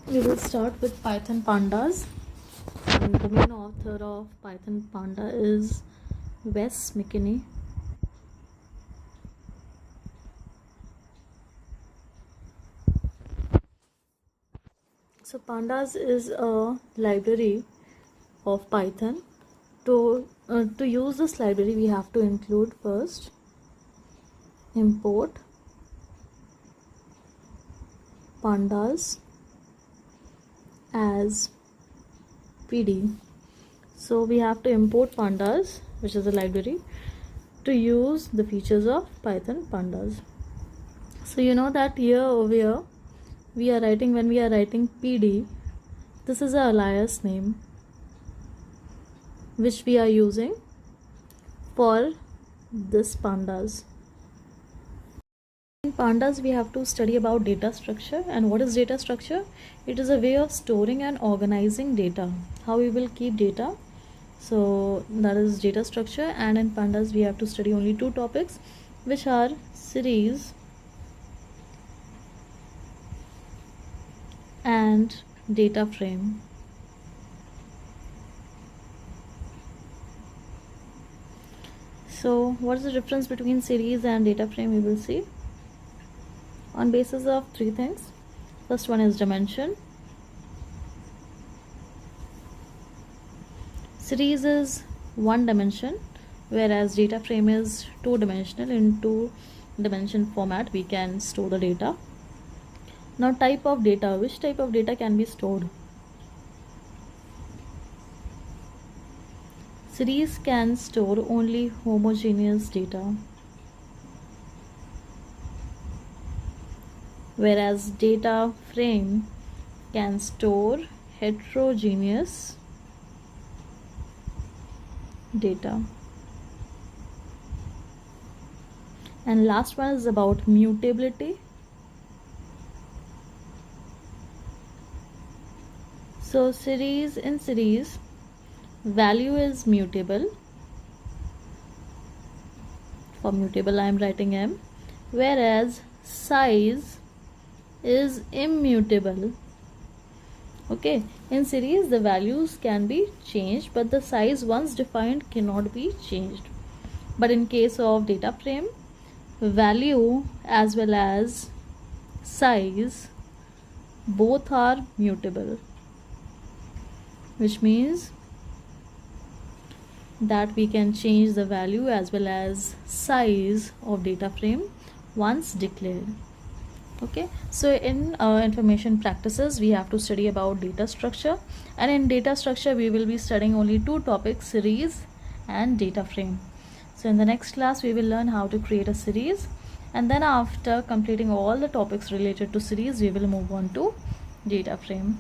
We will start with Python Pandas, and the main author of Python Panda is Wes McKinney. So Pandas is a library of Python. To use this library, we have to include first import pandas as PD. So we have to import pandas, which is a library, to use the features of Python Pandas. So you know that here over here we are writing, when we are writing PD, this is a alias name which we are using for this pandas. In pandas we have to study about data structure. And what is data structure? It is a way of storing and organizing data, how we will keep data. So that is data structure. And in pandas we have to study only two topics, which are series and data frame. So what is the difference between series and data frame? We will see on basis of three things. First one is dimension. Series is one dimension, whereas data frame is two-dimensional. In two-dimension format we can store the data. Now type of data. Which type of data can be stored? Series can store only homogeneous data, whereas data frame can store heterogeneous data. And last one is about mutability. So in series value is mutable. For mutable I am writing M, whereas size is immutable. Okay, in series the values can be changed, but the size once defined cannot be changed. But in case of data frame, value as well as size both are mutable, which means that we can change the value as well as size of data frame once declared. Okay, so in information practices we have to study about data structure, and in data structure we will be studying only two topics, series and data frame. So in the next class we will learn how to create a series, and then after completing all the topics related to series we will move on to data frame.